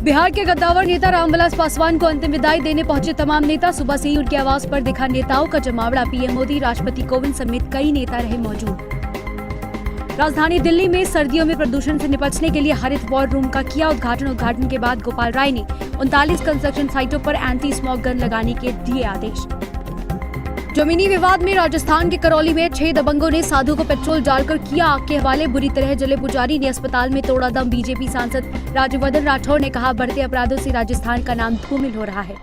बिहार के गद्दावर नेता रामविलास पासवान को अंतिम विदाई देने पहुंचे तमाम नेता। सुबह से ही उनके आवास पर दिखा नेताओं का जमावड़ा। पीएम मोदी, राष्ट्रपति कोविंद समेत कई नेता रहे मौजूद। राजधानी दिल्ली में सर्दियों में प्रदूषण से निपटने के लिए हरित वॉर रूम का किया उद्घाटन के बाद गोपाल राय ने 39 कंस्ट्रक्शन साइटों पर एंटी स्मॉग गन लगाने के दिए आदेश। जमीनी विवाद में राजस्थान के करौली में 6 दबंगों ने साधु को पेट्रोल डालकर किया आग के हवाले। बुरी तरह जले पुजारी ने अस्पताल में तोड़ा दम। बीजेपी सांसद राज्यवर्धन राठौड़ ने कहा, बढ़ते अपराधों से राजस्थान का नाम धूमिल हो रहा है।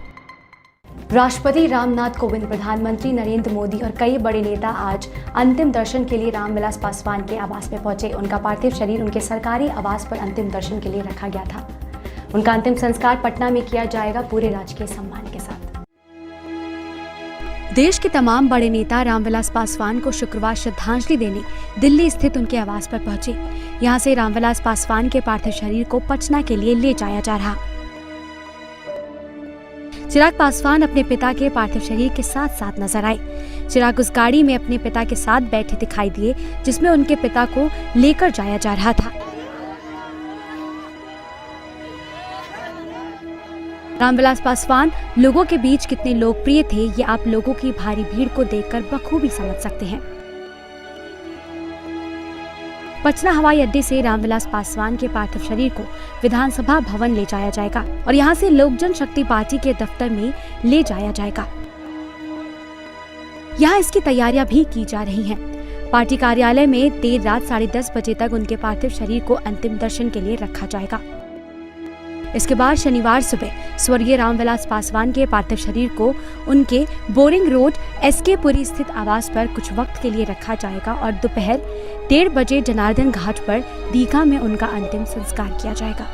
राष्ट्रपति रामनाथ कोविंद, प्रधानमंत्री नरेंद्र मोदी और कई बड़े नेता आज अंतिम दर्शन के लिए रामविलास पासवान के आवास में पहुंचे। उनका पार्थिव शरीर उनके सरकारी आवास पर अंतिम दर्शन के लिए रखा गया था। उनका अंतिम संस्कार पटना में किया जाएगा, पूरे राजकीय सम्मान के साथ। देश के तमाम बड़े नेता रामविलास पासवान को शुक्रवार श्रद्धांजलि देने दिल्ली स्थित उनके आवास पर पहुंचे। यहां से रामविलास पासवान के पार्थिव शरीर को पटना के लिए ले जाया जा रहा। चिराग पासवान अपने पिता के पार्थिव शरीर के साथ साथ नजर आए। चिराग उस गाड़ी में अपने पिता के साथ बैठे दिखाई दिए जिसमें उनके पिता को लेकर जाया जा रहा था। रामविलास पासवान लोगों के बीच कितने लोकप्रिय थे, ये आप लोगों की भारी भीड़ को देखकर बखूबी समझ सकते हैं। पटना हवाई अड्डे से रामविलास पासवान के पार्थिव शरीर को विधानसभा भवन ले जाया जाएगा और यहां से लोक जनशक्ति पार्टी के दफ्तर में ले जाया जाएगा। यहां इसकी तैयारियां भी की जा रही हैं। पार्टी कार्यालय में देर रात 10:30 बजे तक उनके पार्थिव शरीर को अंतिम दर्शन के लिए रखा जाएगा। इसके बाद शनिवार सुबह स्वर्गीय रामविलास पासवान के पार्थिव शरीर को उनके बोरिंग रोड एसके पुरी स्थित आवास पर कुछ वक्त के लिए रखा जाएगा और दोपहर 1:30 बजे जनार्दन घाट पर दीघा में उनका अंतिम संस्कार किया जाएगा।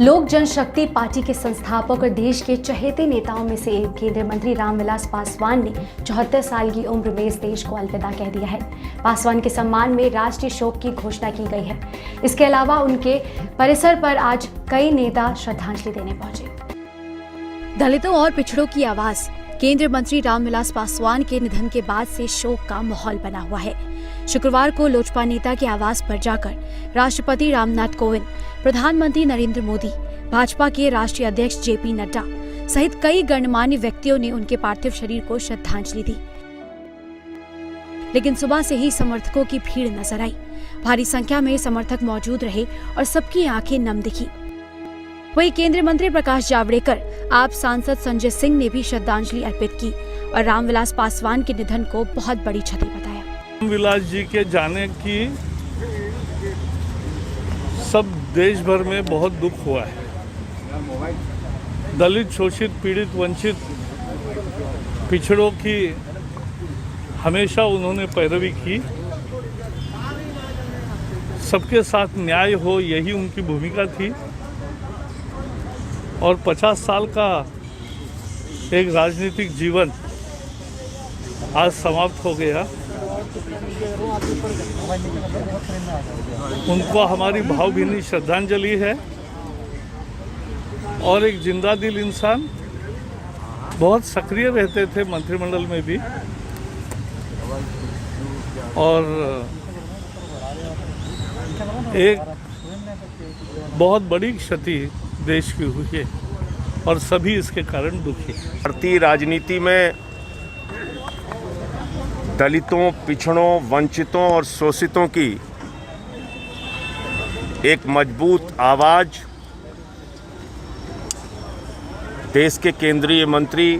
लोक जनशक्ति पार्टी के संस्थापक और देश के चहेते नेताओं में से एक केंद्रीय मंत्री रामविलास पासवान ने 74 साल की उम्र में इस देश को अलविदा कह दिया है। पासवान के सम्मान में राष्ट्रीय शोक की घोषणा की गई है। इसके अलावा उनके परिसर पर आज कई नेता श्रद्धांजलि देने पहुंचे। दलितों और पिछड़ों की आवाज। केंद्रीय मंत्री रामविलास पासवान के निधन के बाद से शोक का माहौल बना हुआ है। शुक्रवार को लोजपा नेता के आवास पर जाकर राष्ट्रपति रामनाथ कोविंद, प्रधानमंत्री नरेंद्र मोदी, भाजपा के राष्ट्रीय अध्यक्ष जेपी नड्डा सहित कई गणमान्य व्यक्तियों ने उनके पार्थिव शरीर को श्रद्धांजलि दी। लेकिन सुबह से ही समर्थकों की भीड़ नजर आई। भारी संख्या में समर्थक मौजूद रहे और सबकी आंखें नम दिखी। वहीं केंद्रीय मंत्री प्रकाश जावड़ेकर, आप सांसद संजय सिंह ने भी श्रद्धांजलि अर्पित की और रामविलास पासवान के निधन को बहुत बड़ी क्षति बताया। रामविलास जी के जाने की सब देश भर में बहुत दुख हुआ है। दलित, शोषित, पीड़ित, वंचित, पिछड़ों की हमेशा उन्होंने पैरवी की। सबके साथ न्याय हो, यही उनकी भूमिका थी। और 50 साल का एक राजनीतिक जीवन आज समाप्त हो गया। उनको हमारी भावभीनी श्रद्धांजलि है। और एक जिंदा दिल इंसान, बहुत सक्रिय रहते थे मंत्रिमंडल में भी, और एक बहुत बड़ी क्षति देश की हुई है और सभी इसके कारण दुखी हैं। भारतीय राजनीति में दलितों, पिछड़ों, वंचितों और शोषितों की एक मजबूत आवाज़ देश के केंद्रीय मंत्री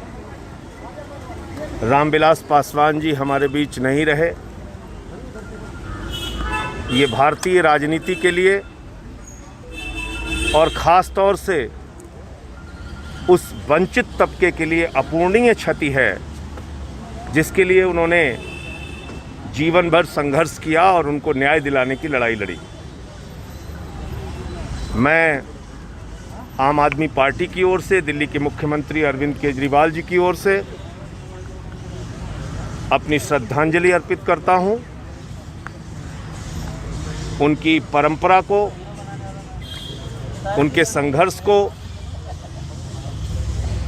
रामविलास पासवान जी हमारे बीच नहीं रहे। ये भारतीय राजनीति के लिए और ख़ास तौर से उस वंचित तबके के लिए अपूर्णीय क्षति है जिसके लिए उन्होंने जीवन भर संघर्ष किया और उनको न्याय दिलाने की लड़ाई लड़ी। मैं आम आदमी पार्टी की ओर से, दिल्ली के मुख्यमंत्री अरविंद केजरीवाल जी की ओर से अपनी श्रद्धांजलि अर्पित करता हूं। उनकी परंपरा को, उनके संघर्ष को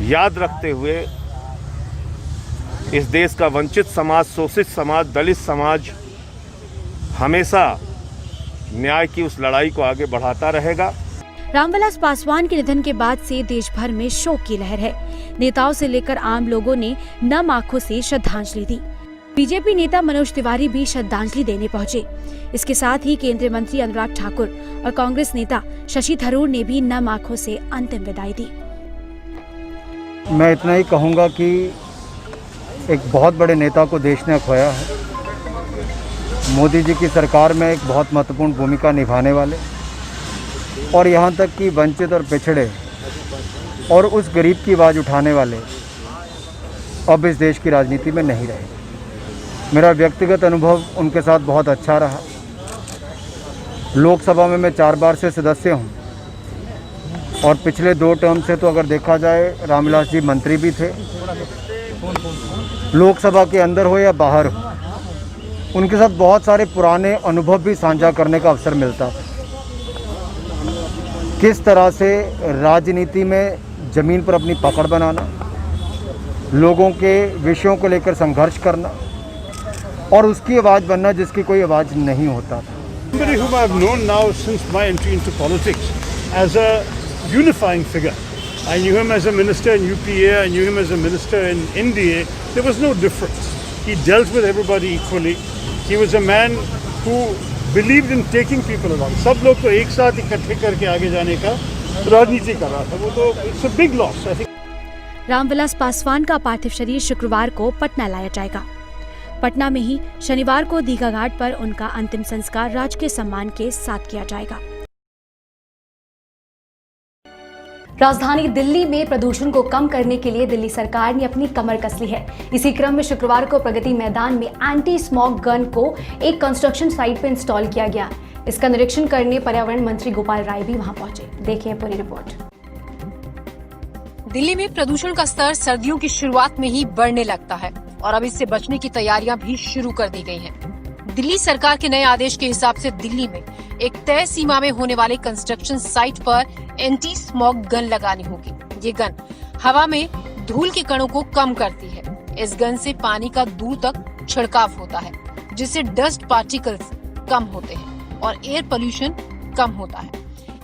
याद रखते हुए इस देश का वंचित समाज, शोषित समाज, दलित समाज हमेशा न्याय की उस लड़ाई को आगे बढ़ाता रहेगा। रामविलास पासवान के निधन के बाद से देश भर में शोक की लहर है। नेताओं से लेकर आम लोगों ने नम आंखों से श्रद्धांजलि दी। बीजेपी नेता मनोज तिवारी भी श्रद्धांजलि देने पहुंचे। इसके साथ ही केंद्रीय मंत्री अनुराग ठाकुर और कांग्रेस नेता शशि थरूर ने भी नम आंखों से अंतिम विदाई दी। मैं इतना ही कहूँगा कि एक बहुत बड़े नेता को देश ने खोया है। मोदी जी की सरकार में एक बहुत महत्वपूर्ण भूमिका निभाने वाले और यहाँ तक कि वंचित और पिछड़े और उस गरीब की आवाज़ उठाने वाले अब इस देश की राजनीति में नहीं रहे। मेरा व्यक्तिगत अनुभव उनके साथ बहुत अच्छा रहा। लोकसभा में मैं 4 बार से सदस्य हूँ और पिछले 2 टर्म से तो अगर देखा जाए रामविलास जी मंत्री भी थे। लोकसभा के अंदर हो या बाहर हो, उनके साथ बहुत सारे पुराने अनुभव भी साझा करने का अवसर मिलता था। किस तरह से राजनीति में ज़मीन पर अपनी पकड़ बनाना, लोगों के विषयों को लेकर संघर्ष करना और उसकी आवाज़ बनना जिसकी कोई आवाज़ नहीं होता था। Somebody whom I've known now since my entry into politics as a unifying figure. I knew him as a minister in UPA, I knew him as a minister in NDA. There was no difference. He dealt with everybody equally. He was a man who believed in taking people along. सब लोग तो एक साथ इकट्ठे करके आगे जाने का राजनीति कर रहा था। वो तो it's a big loss, I think. Ramvilas Paswan का पार्थिव शरीर शुक्रवार को पटना लाया जाएगा। पटना में ही शनिवार को दीघा घाट पर उनका अंतिम संस्कार राजकीय सम्मान के साथ किया जाएगा। राजधानी दिल्ली में प्रदूषण को कम करने के लिए दिल्ली सरकार ने अपनी कमर कस ली है। इसी क्रम में शुक्रवार को प्रगति मैदान में एंटी स्मॉग गन को एक कंस्ट्रक्शन साइट पर इंस्टॉल किया गया। इसका निरीक्षण करने पर्यावरण मंत्री गोपाल राय भी वहां पहुंचे। देखिए पूरी रिपोर्ट। दिल्ली में प्रदूषण का स्तर सर्दियों की शुरुआत में ही बढ़ने लगता है और अब इससे बचने की तैयारियां भी शुरू कर दी गई हैं। दिल्ली सरकार के नए आदेश के हिसाब से दिल्ली में एक तय सीमा में होने वाले कंस्ट्रक्शन साइट पर एंटी स्मॉग गन लगानी होगी। ये गन हवा में धूल के कणों को कम करती है। इस गन से पानी का दूर तक छिड़काव होता है, जिससे डस्ट पार्टिकल्स कम होते हैं और एयर पोल्यूशन कम होता है।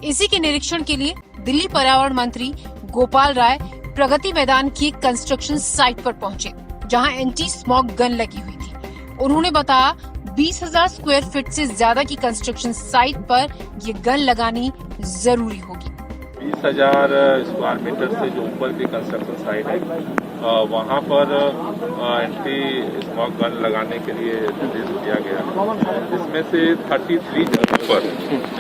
इसी के निरीक्षण के लिए दिल्ली पर्यावरण मंत्री गोपाल राय प्रगति मैदान की एक कंस्ट्रक्शन साइट पर पहुंचे, जहां एंटी स्मॉग गन लगी हुई थी। उन्होंने बताया 20,000 स्क्वायर फीट से ज्यादा की कंस्ट्रक्शन साइट पर ये गन लगानी जरूरी होगी। 20,000 स्क्वायर मीटर से जो ऊपर की कंस्ट्रक्शन साइट है वहाँ पर एंटी स्मॉग गन लगाने के लिए निर्देश दिया गया, जिसमें से 33 जगहों पर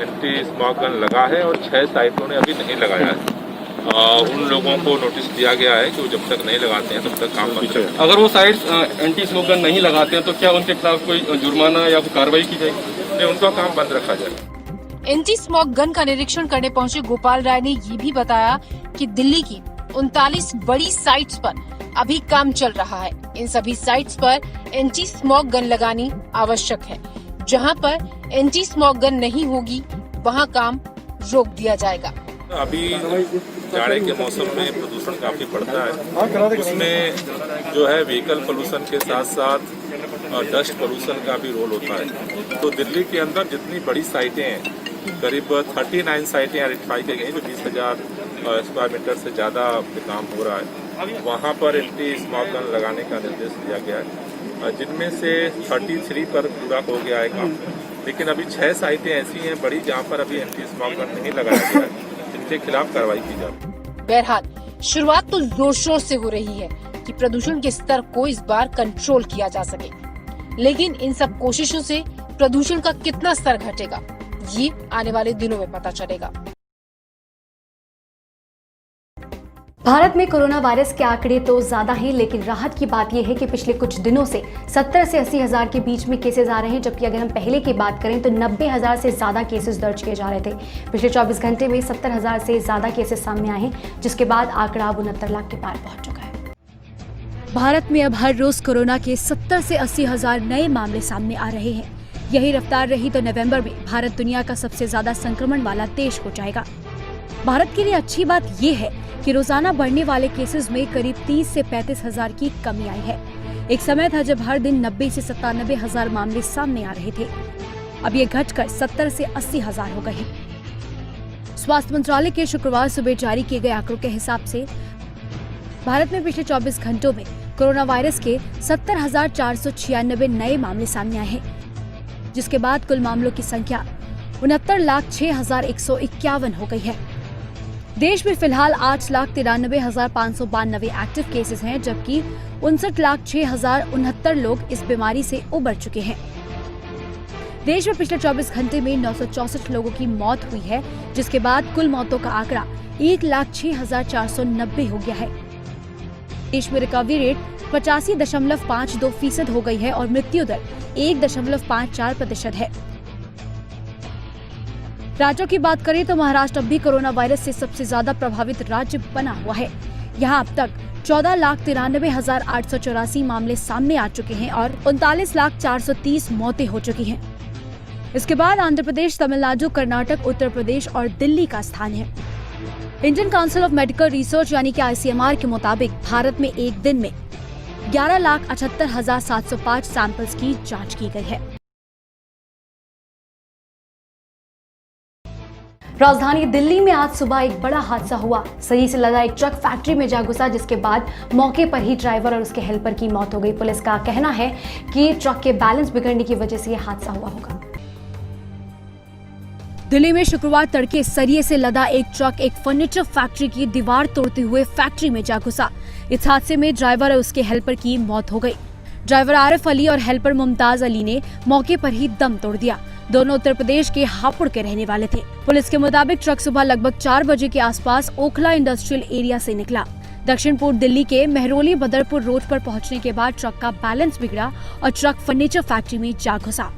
एंटी स्मॉग गन लगा है और 6 साइटों ने अभी नहीं लगाया है। उन लोगों को नोटिस दिया गया है कि वो जब तक नहीं लगाते हैं तब तक काम बंद रखें। अगर वो साइट्स एंटी स्मॉग गन नहीं लगाते हैं तो क्या उनके खिलाफ कोई जुर्माना या कार्रवाई की जाएगी? नहीं, उनका काम बंद रखा जाए। एंटी स्मॉग गन का निरीक्षण करने पहुंचे गोपाल राय ने ये भी बताया कि दिल्ली की 39 बड़ी साइट्स पर अभी काम चल रहा है। इन सभी साइट्स पर एंटी स्मॉग गन लगानी आवश्यक है। जहां पर एंटी स्मॉग गन नहीं होगी वहां काम रोक दिया जाएगा। अभी जाड़े के मौसम में प्रदूषण काफी बढ़ता है, उसमें जो है व्हीकल पोल्यूशन के साथ साथ डस्ट पोल्यूशन का भी रोल होता है। तो दिल्ली के अंदर जितनी बड़ी साइटें हैं, करीब 39 साइटें आइडेंटिफाई की गई, जो 20,000 स्क्वायर मीटर से ज्यादा पे काम हो रहा है, वहाँ पर एंटी स्मॉग गन लगाने का निर्देश दिया गया है, जिनमें से 33 पर पूरा हो गया है काम। लेकिन अभी 6 साइटें ऐसी हैं बड़ी जहाँ पर अभी एंटी स्मॉग गन नहीं लगाया गया है, जिनके खिलाफ कार्रवाई की जाए। बहरहाल शुरुआत तो जोर शोर से हो रही है कि प्रदूषण के स्तर को इस बार कंट्रोल किया जा सके, लेकिन इन सब कोशिशों से प्रदूषण का कितना स्तर घटेगा ये आने वाले दिनों में पता चलेगा। भारत में कोरोना वायरस के आंकड़े तो ज्यादा हैं, लेकिन राहत की बात यह है कि पिछले कुछ दिनों से 70 से 80 हजार के बीच में केसेस आ रहे हैं, जबकि अगर हम पहले की बात करें तो 90,000 से ज्यादा केसेस दर्ज किए जा रहे थे। पिछले 24 घंटे में 70,000 से ज्यादा केसेस सामने आए हैं, जिसके बाद आंकड़ा अब 69 लाख के पार पहुंच चुका है। भारत में अब हर रोज कोरोना के 70 से 80 हजार नए मामले सामने आ रहे हैं। यही रफ्तार रही तो नवंबर में भारत दुनिया का सबसे ज्यादा संक्रमण वाला देश हो जाएगा। भारत के लिए अच्छी बात यह है कि रोजाना बढ़ने वाले केसेस में करीब 30 से 35 हजार की कमी आई है। एक समय था जब हर दिन 90 से 97 हजार मामले सामने आ रहे थे। अब ये घटकर 70 से 80 हजार हो गए हैं। स्वास्थ्य मंत्रालय के शुक्रवार सुबह जारी किए गए आंकड़ों के हिसाब से भारत में पिछले 24 घंटों में कोरोना वायरस के 70,496 नए मामले सामने आए हैं, जिसके बाद कुल मामलों की संख्या 69,06,151 हो गई है। देश में फिलहाल 8,93,592 एक्टिव केसेस हैं, जबकि 59,06,069 लोग इस बीमारी से उबर चुके हैं। देश में पिछले 24 घंटे में 964 लोगों की मौत हुई है, जिसके बाद कुल मौतों का आंकड़ा 1,06,490 हो गया है। देश में रिकवरी रेट 85.52% हो गई है और मृत्यु दर 1.54% है। राज्यों की बात करें तो महाराष्ट्र अब भी कोरोना वायरस से सबसे ज्यादा प्रभावित राज्य बना हुआ है। यहाँ अब तक 14,93,884 मामले सामने आ चुके हैं और 39,430 मौतें हो चुकी हैं। इसके बाद आंध्र प्रदेश, तमिलनाडु, कर्नाटक, उत्तर प्रदेश और दिल्ली का स्थान है। Indian council of medical research यानी कि ICMR के मुताबिक भारत में एक दिन में 11,78,705 सैंपल्स की जांच की गई है। राजधानी दिल्ली में आज सुबह एक बड़ा हादसा हुआ। सही से लदा एक ट्रक फैक्ट्री में जा घुसा, जिसके बाद मौके पर ही ड्राइवर और उसके हेल्पर की मौत हो गई। पुलिस का कहना है कि ट्रक के बैलेंस बिगड़ने की वजह से यह हादसा हुआ होगा। दिल्ली में शुक्रवार तड़के सरिये से लदा एक ट्रक एक फर्नीचर फैक्ट्री की दीवार तोड़ते हुए फैक्ट्री में जा घुसा। इस हादसे में ड्राइवर और उसके हेल्पर की मौत हो गई। ड्राइवर आरिफ अली और हेल्पर मुमताज अली ने मौके पर ही दम तोड़ दिया। दोनों उत्तर प्रदेश के हापुड़ के रहने वाले थे। पुलिस के मुताबिक ट्रक सुबह लगभग 4 बजे के आसपास ओखला इंडस्ट्रियल एरिया से निकला। दक्षिण पूर्व दिल्ली के मेहरौली बदरपुर रोड पर पहुंचने के बाद ट्रक का बैलेंस बिगड़ा और ट्रक फर्नीचर फैक्ट्री में जा घुसा।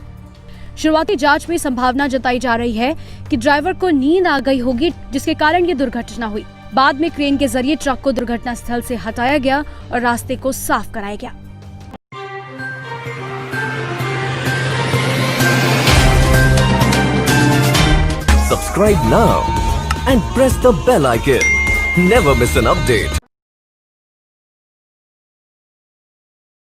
शुरुआती जांच में संभावना जताई जा रही है कि ड्राइवर को नींद आ गई होगी, जिसके कारण ये दुर्घटना हुई। बाद में क्रेन के जरिए ट्रक को दुर्घटना स्थल से हटाया गया और रास्ते को साफ कराया गया। Subscribe now and press the bell icon. Never miss an update.